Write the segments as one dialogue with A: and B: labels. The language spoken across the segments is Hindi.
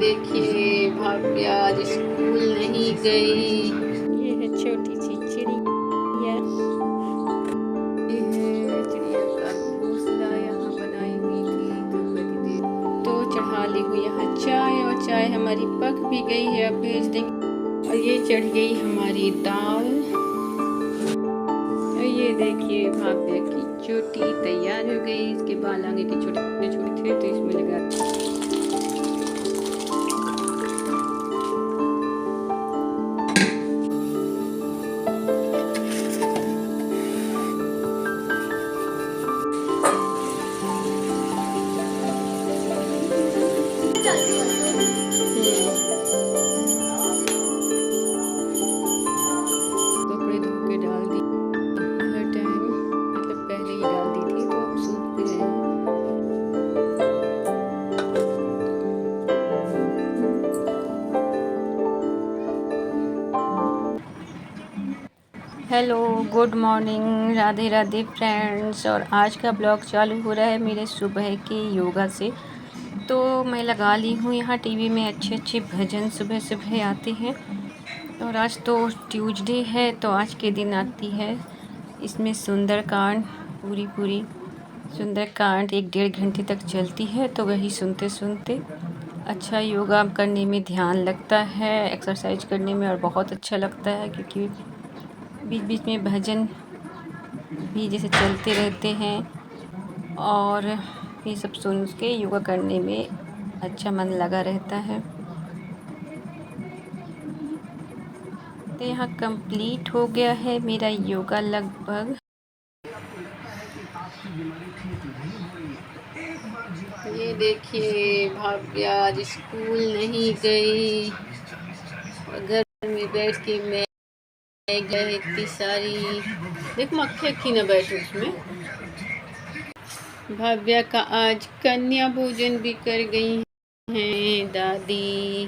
A: देखिए भाग्य आज स्कूल नहीं गई। ये है छोटी सी चिड़िया। ये है चिड़िया का घोंसला यहाँ बनाई हुई थी तो चढ़ा ली हुई यहाँ चाय, और चाय हमारी पक भी गई है, अब भेज देंगे। और ये चढ़ गई हमारी दाल। और ये देखिए भाग्य की चोटी तैयार हो गई। इसके बाल आगे के छोटे छोटे थे तो इसमें लगा। कपड़े धो के डाल दी हर टाइम, मतलब पहले ही डाल दी थी तो अब सूख भी रहे हैं। Hello, good morning, Radhe Radhe friends. और आज का ब्लॉग चालू हो रहा है मेरे सुबह के योगा से। तो मैं लगा ली हूँ यहाँ टीवी में अच्छे अच्छे भजन सुबह सुबह आते हैं। और आज तो ट्यूसडे है तो आज के दिन आती है इसमें सुंदरकांड। पूरी सुंदरकांड 1-1.5 घंटे तक चलती है, तो वही सुनते सुनते अच्छा योगा करने में ध्यान लगता है, एक्सरसाइज करने में, और बहुत अच्छा लगता है क्योंकि बीच बीच में भजन भी जैसे चलते रहते हैं और ये सब सुन के योगा करने में अच्छा मन लगा रहता है। तो यहाँ कंप्लीट हो गया है मेरा योगा लगभग। ये देखिए भाग्य आज स्कूल नहीं गई, घर में बैठ के मैं गए इतनी सारी। देख मक्खी अक्खी न बैठे उसमें। भाव्या का आज कन्या भोजन भी कर गई हैं दादी।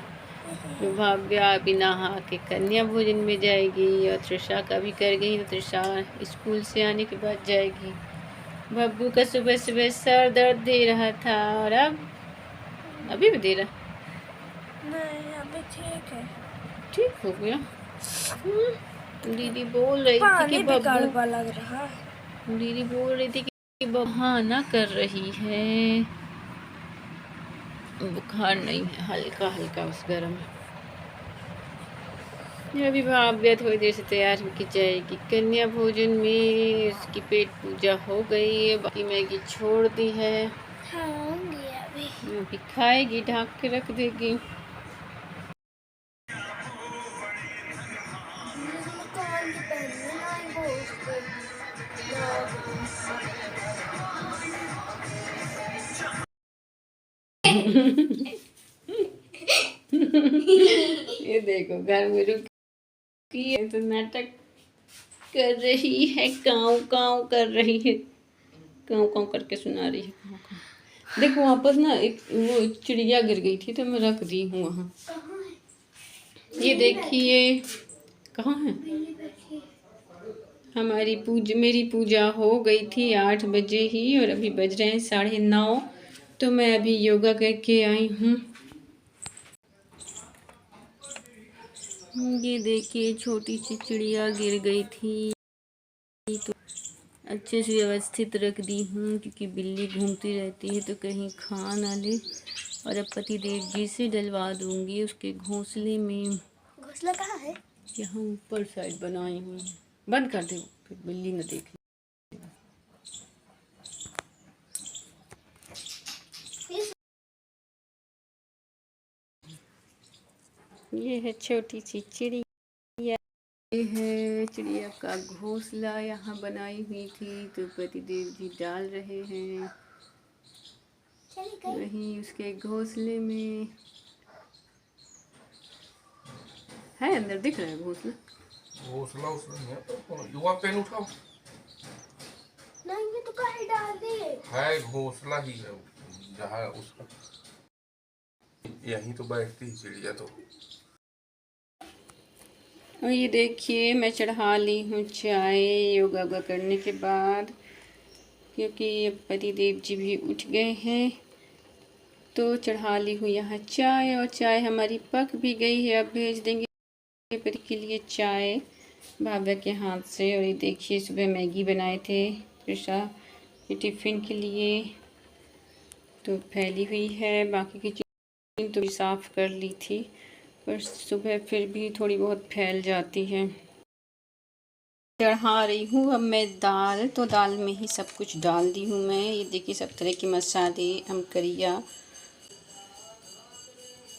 A: तो भाव्या अभी नहा के कन्या भोजन में जाएगी, और त्रिशा का भी कर गई। तो त्रिशा स्कूल से आने के बाद जाएगी। बब्बू का सुबह सुबह सर दर्द दे रहा था, और अब अभी भी दे रहा?
B: नहीं, अभी ठीक है,
A: ठीक हो गया। दीदी बोल रही थी कि बब्बू,
B: लग रहा।
A: दीदी बोल रही थी कि बहाना कर रही है, बुखार नहीं है, हल्का हल्का बस गर्म है। अभी भाव्या थोड़ी देर से तैयार होकर जाएगी कन्या भोजन में। उसकी पेट पूजा हो गई है, बाकी मैगी छोड़ दी है। अभी खाएगी, ढक के रख देगी। ये देखो घर में रुकी है तो नाटक कर रही है, काँव काँव कर रही है, काँव काँव करके सुना रही है। देखो वापस ना एक वो चिड़िया गिर गई थी तो मैं रख दी हूँ वहाँ। ये देखिए कहाँ है हमारी मेरी पूजा हो गई थी 8 बजे ही, और अभी बज रहे हैं 9:30। तो मैं अभी योगा करके आई हूँ। ये देखिए छोटी सी चिड़िया गिर गई थी तो अच्छे से व्यवस्थित रख दी हूँ, क्योंकि बिल्ली घूमती रहती है तो कहीं खा ना ले। और अब पति देव जी से डलवा दूंगी उसके घोंसले में।
B: घोंसला कहाँ है?
A: यहाँ ऊपर साइड बनाई हुई है। बंद कर दे फिर बिल्ली न देखे। ये है छोटी सी चिड़िया। ये है चिड़िया का घोंसला यहाँ बनाई हुई थी तो पति देव जी डाल रहे हैं वहीं उसके घोंसले में है। अंदर दिख रहा है घोंसला।
C: घोंसला उसमें है तो युवा पेन उठाओ।
B: नहीं, ये तो कहीं डाल दे
C: है घोंसला ही है जहाँ उसका, यहीं तो बैठती है चिड़िया। तो
A: और ये देखिए मैं चढ़ा ली हूँ चाय योगा वोगा करने के बाद, क्योंकि अब पति देव जी भी उठ गए हैं तो चढ़ा ली हूँ यहाँ चाय, और चाय हमारी पक भी गई है। अब भेज देंगे पर के लिए चाय भाभा के हाथ से। और ये देखिए सुबह मैगी बनाए थे त्रिशा के टिफ़िन के लिए, तो फैली हुई है। बाकी की चीज़ें तो साफ़ कर ली थी, पर सुबह फिर भी थोड़ी बहुत फैल जाती है। चढ़ा रही हूँ अब मैं दाल, तो दाल में ही सब कुछ डाल दी हूँ मैं। ये देखिए सब तरह के मसाले,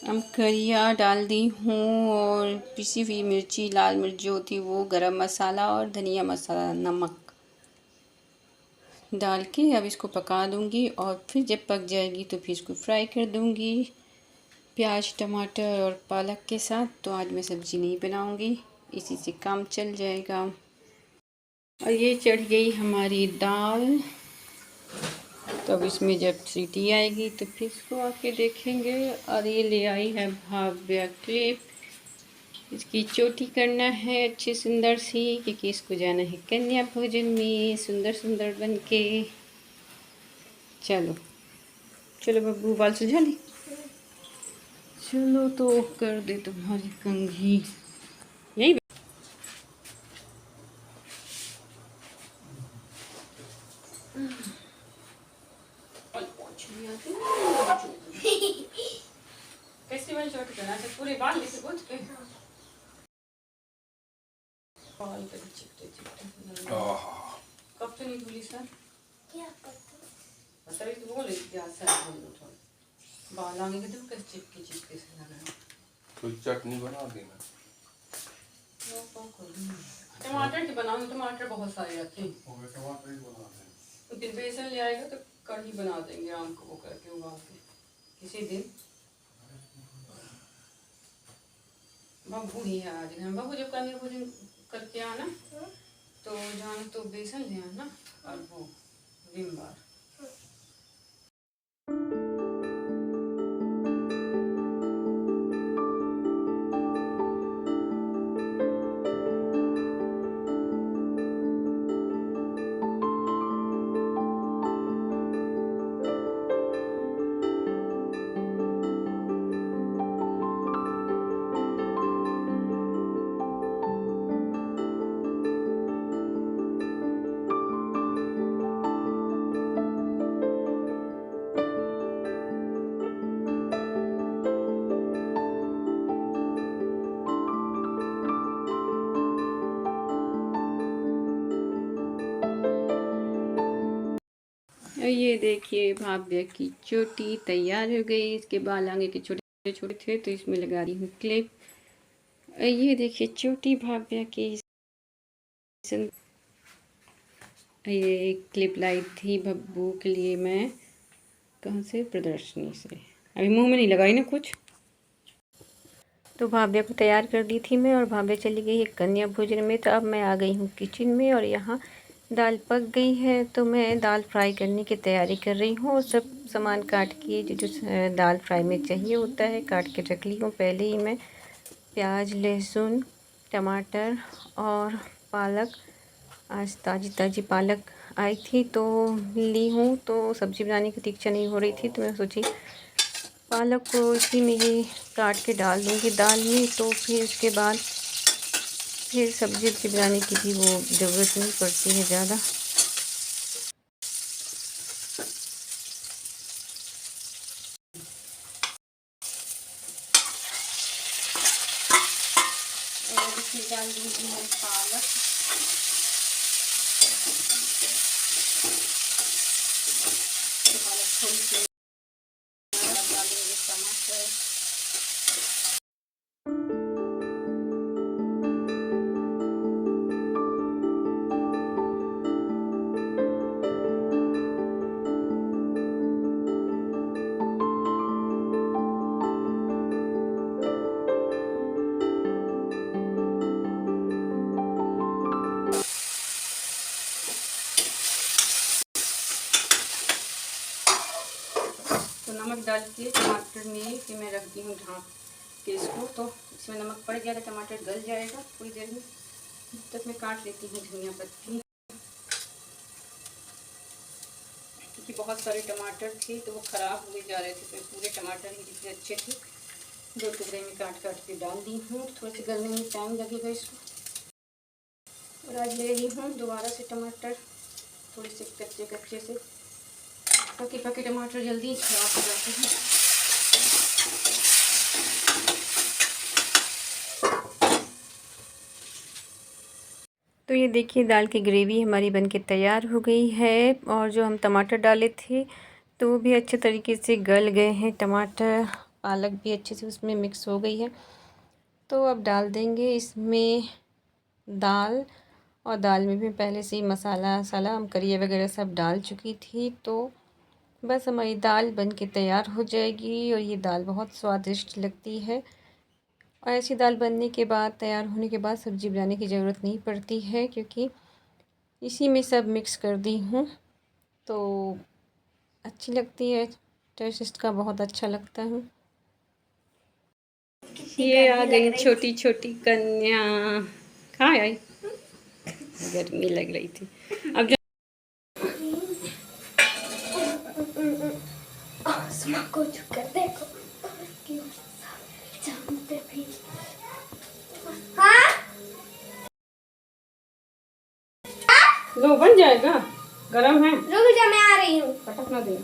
A: अमकरिया डाल दी हूँ, और पिसी हुई मिर्ची, लाल मिर्च जो होती वो, गरम मसाला और धनिया मसाला, नमक डाल के अब इसको पका दूँगी। और फिर जब पक जाएगी तो फिर इसको फ्राई कर दूँगी प्याज, टमाटर और पालक के साथ। तो आज मैं सब्ज़ी नहीं बनाऊँगी, इसी से काम चल जाएगा। और ये चढ़ गई हमारी दाल, तो अब इसमें जब सीटी आएगी तो फिर इसको आके देखेंगे। और ये ले आई है भाव्या क्लिप, इसकी चोटी करना है अच्छी सुंदर सी, क्योंकि इसको जाना है कन्या भोजन में सुंदर सुंदर बन के। चलो चलो बब्बू, बाल सुझा ली, चलो तो कर दे तुम्हारी कंघी यही। कैसे बाल चोट करना है, पूरे बाल लेके बोझ के बाल कभी चिपटे चिपटे। कब तो नहीं भूली सर,
B: क्या पता।
A: तभी तो बोले क्या सर बोल दो थोड़ा बाल आगे के तो कैसे चिपके चिपके से लगा।
C: कोई चटनी बना देना।
A: टमाटर की बनाऊंगी, टमाटर बहुत सारे रखे।
C: टमाटर ही बना देना।
A: उस दिन बेसन ले आएगा तो कढ़ी बना देंगे आम को वो करके उबाल के किसी दिन। बब्बू ही है आज, हम बब्बू जब कन्या भोजन करके आना तो जाना तो बेसन ले आना और वो विम बार। ये देखिए भाव्या की चोटी तैयार हो गई। इसके बाल आगे के छोटे छोटे थे तो इसमें लगा रही हूँ क्लिप। ये देखिए चोटी भाव्या की। ये क्लिप लाई थी बब्बू के लिए मैं, कहाँ से, प्रदर्शनी से। अभी मुंह में नहीं लगाई ना कुछ। तो भाव्या को तैयार कर दी थी मैं, और भाव्या चली गई है कन्या भोजन में। तो अब मैं आ गई हूँ किचन में, और यहाँ दाल पक गई है तो मैं दाल फ्राई करने की तैयारी कर रही हूँ। और सब सामान काट के जो दाल फ्राई में चाहिए होता है काट के रख ली हूँ पहले ही मैं। प्याज, लहसुन, टमाटर और पालक, आज ताज़ी ताज़ी पालक आई थी तो ली हूँ। तो सब्ज़ी बनाने की इच्छा नहीं हो रही थी तो मैं सोची पालक को इसी में ही काट के डाल दूँगी दाल में। तो फिर उसके बाद फिर सब्ज़ी बनाने की भी वो ज़रूरत नहीं पड़ती है ज़्यादा। और इसमें डाल दूँगी मैं पालक, थोड़ी सी डालेंगे टमाटर। तो नमक डाल के टमाटर में फिर मैं रख दी हूँ ढाँप के इसको। तो इसमें नमक पड़ गया तो टमाटर गल जाएगा थोड़ी देर में। तब तक मैं काट लेती हूँ धनिया पत्ती, क्योंकि बहुत सारे टमाटर थे तो वो ख़राब हुए जा रहे थे, तो पूरे टमाटर ही जितने अच्छे थे 2 टुकड़े में काट काट के डाल दी हूँ। थोड़े से गलने में टाइम लगेगा इसको। और आज ले ली हूँ दोबारा से टमाटर, थोड़े से कच्चे कच्चे से, पके पके टमाटर जल्दी ख़राब हो जाते हैं। तो ये देखिए दाल की ग्रेवी हमारी बनके तैयार हो गई है। और जो हम टमाटर डाले थे तो वो भी अच्छे तरीके से गल गए हैं, टमाटर पालक भी अच्छे से उसमें मिक्स हो गई है। तो अब डाल देंगे इसमें दाल, और दाल में भी पहले से ही मसाला हम करिया वगैरह सब डाल चुकी थी। तो बस हमारी दाल बनके तैयार हो जाएगी। और ये दाल बहुत स्वादिष्ट लगती है। और ऐसी दाल बनने के बाद, तैयार होने के बाद सब्ज़ी बनाने की ज़रूरत नहीं पड़ती है, क्योंकि इसी में सब मिक्स कर दी हूँ। तो अच्छी लगती है, टेस्ट इसका बहुत अच्छा लगता है। ये आ गई छोटी छोटी कन्या। कहाँ आई? गर्मी लग रही थी। अब
B: आसमां को झुककर देखो कि चांद पे भी। हाँ
A: लो बन जाएगा, गरम है।
B: रुक जा, मैं आ रही हूँ।
A: पटक ना दे।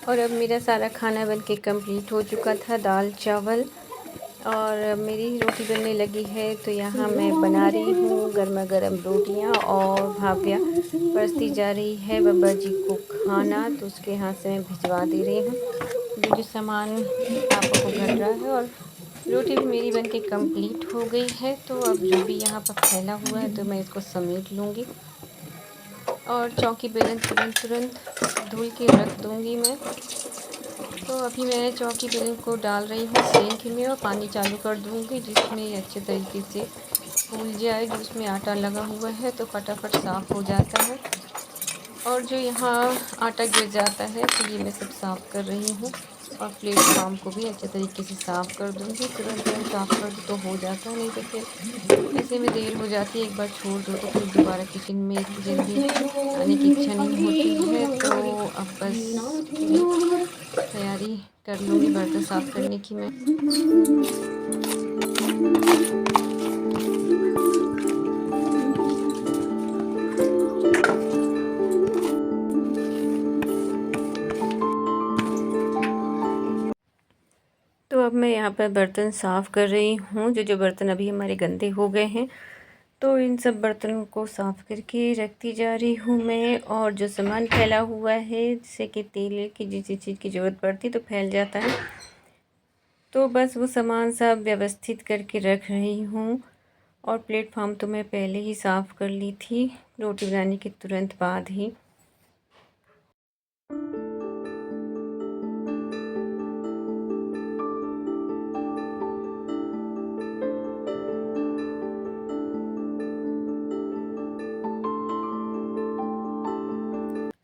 A: और अब मेरा सारा खाना बनके कंप्लीट हो चुका था, दाल चावल। और मेरी रोटी बनने लगी है, तो यहाँ मैं बना रही हूँ गर्मा गर्म रोटियाँ। और भाव्या परसती जा रही है बाबा जी को खाना, तो उसके हाथ से मैं भिजवा दे रही हूँ जो सामान पापा को घट रहा है। और रोटी भी मेरी बनके कंप्लीट हो गई है। तो अब जो भी यहाँ पर फैला हुआ है तो मैं इसको समेट लूँगी। और चौकी बेलन तुरंत धुल के रख दूँगी मैं। तो अभी मैं चौकी बेलन को डाल रही हूँ सिंक में, और पानी चालू कर दूँगी जिसमें अच्छे तरीके से फूल जाए। जो उसमें आटा लगा हुआ है तो फटाफट साफ़ हो जाता है। और जो यहाँ आटा गिर जाता है तो ये मैं सब साफ़ कर रही हूँ। और प्लेटफॉर्म को भी अच्छे तरीके से साफ़ कर दूँगी। तुरंत साफ़ कर दो तो हो जाता है, नहीं तो फिर ऐसे में देर हो जाती है। एक बार छोड़ दो तो फिर दोबारा किचन में इतनी जल्दी आने की इच्छा नहीं होती है। तो अब बस तैयारी कर लूँगी बर्तन साफ़ करने की मैं। तो अब मैं यहाँ पर बर्तन साफ़ कर रही हूँ, जो बर्तन अभी हमारे गंदे हो गए हैं। तो इन सब बर्तनों को साफ़ करके रखती जा रही हूँ मैं। और जो सामान फैला हुआ है, जैसे कि तेल की जिस चीज़ की ज़रूरत पड़ती तो फैल जाता है, तो बस वो सामान सब व्यवस्थित करके रख रही हूँ। और प्लेटफॉर्म तो मैं पहले ही साफ़ कर ली थी रोटी बनाने के तुरंत बाद ही।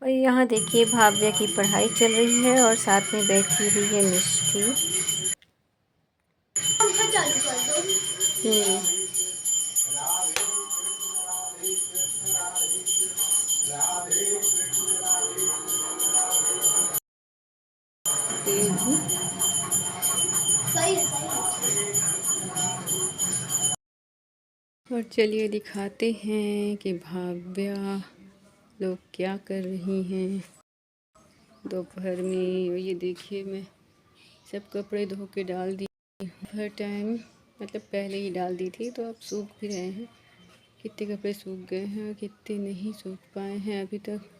A: और यहाँ देखिए भाव्या की पढ़ाई चल रही है और साथ में बैठी हुई है मिष्टी।
B: पंखा चालू कर दो। सही है, सही है।
A: और चलिए दिखाते हैं कि भाव्या लोग क्या कर रही हैं दोपहर में। और ये देखिए मैं सब कपड़े धो के डाल दी हर टाइम, मतलब पहले ही डाल दी थी, तो अब सूख भी रहे हैं। कितने कपड़े सूख गए हैं और कितने नहीं सूख पाए हैं अभी तक।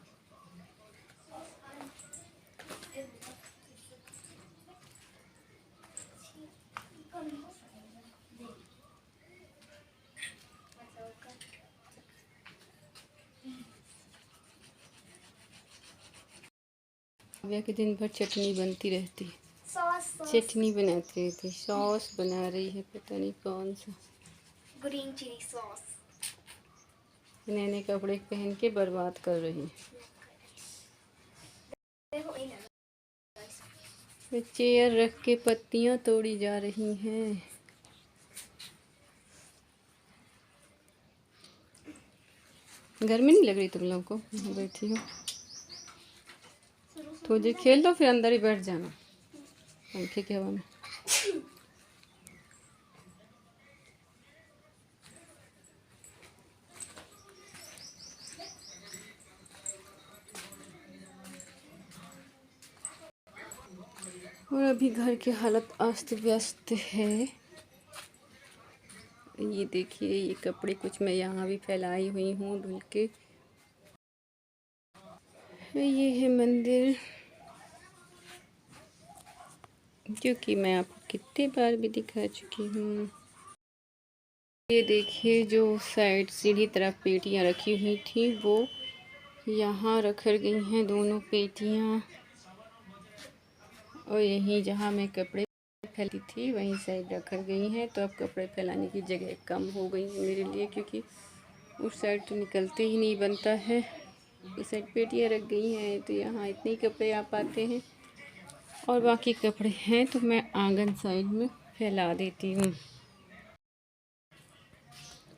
A: भाव्या के दिन भर चटनी बनती रहती, चटनी बनाती रहती, सॉस बना रही है, पता नहीं कौन सा
B: ग्रीन चिली सॉस।
A: नए नए कपड़े पहन के बर्बाद कर रही है। चेयर रख के पत्तियां तोड़ी जा रही हैं। गर्मी नहीं लग रही तुम लोगों को? यहाँ बैठी हो थोड़ी देर खेल लो, फिर अंदर ही बैठ जाना पंखे की हवा में। और अभी घर की हालत अस्त व्यस्त है। ये देखिए, ये कपड़े कुछ मैं यहाँ भी फैलाई हुई हूँ धुल के। ये है मंदिर, जो कि मैं आपको कितने बार भी दिखा चुकी हूँ। ये देखिए, जो साइड सीढ़ी तरफ पेटियाँ रखी हुई थी वो यहाँ रख गई हैं दोनों पेटियाँ। और यहीं जहाँ मैं कपड़े फैली थी वहीं साइड रख गई हैं। तो अब कपड़े फैलाने की जगह कम हो गई है मेरे लिए, क्योंकि उस साइड तो निकलते ही नहीं बनता है। इस साइड पेटियाँ रख गई हैं तो यहाँ इतने ही कपड़े आ पाते हैं, और बाकी कपड़े हैं तो मैं आंगन साइड में फैला देती हूँ।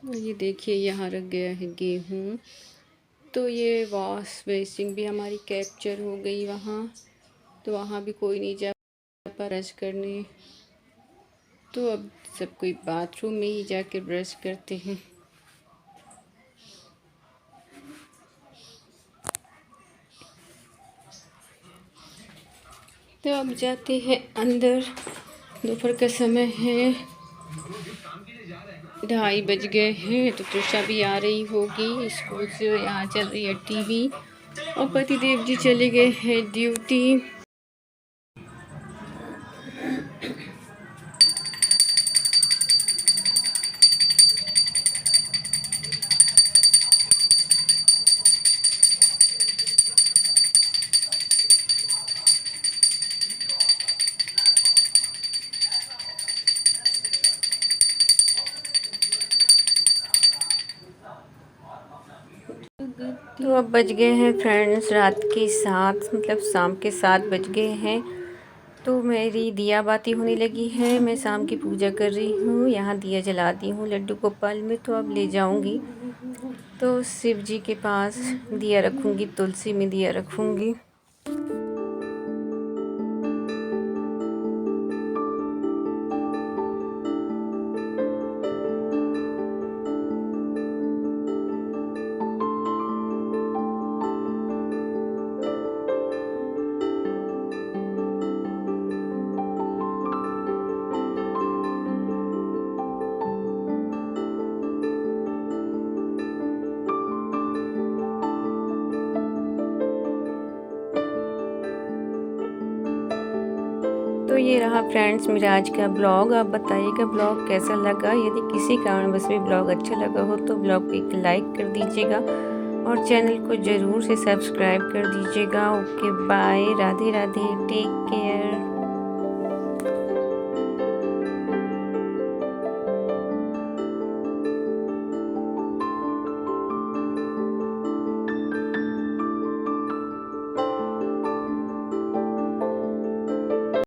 A: और ये देखिए, यहाँ रख गया है गेहूँ। तो ये वॉश बेसिन भी हमारी कैप्चर हो गई वहाँ, तो वहाँ भी कोई नहीं जा ब्रश करने। तो अब सब कोई बाथरूम में ही जाकर ब्रश करते हैं। तो अब जाते हैं अंदर। दोपहर का समय है, 2:30 बज गए हैं। तो त्रिशा भी आ रही होगी स्कूल से। यहाँ चल रही है टीवी, और पतिदेव जी चले गए हैं ड्यूटी। तो अब बज गए हैं फ्रेंड्स रात के 7, मतलब शाम के 7 बज गए हैं। तो मेरी दिया बाती होने लगी है। मैं शाम की पूजा कर रही हूँ, यहाँ दिया जलाती हूँ लड्डू गोपाल में। तो अब ले जाऊँगी तो शिव जी के पास दिया रखूँगी, तुलसी में दिया रखूँगी। तो ये रहा फ्रेंड्स मेरा आज का ब्लॉग। आप बताइएगा ब्लॉग कैसा लगा। यदि किसी कारणवश भी ब्लॉग अच्छा लगा हो तो ब्लॉग को एक लाइक कर दीजिएगा, और चैनल को ज़रूर से सब्सक्राइब कर दीजिएगा। Okay bye, Radhe Radhe, take care.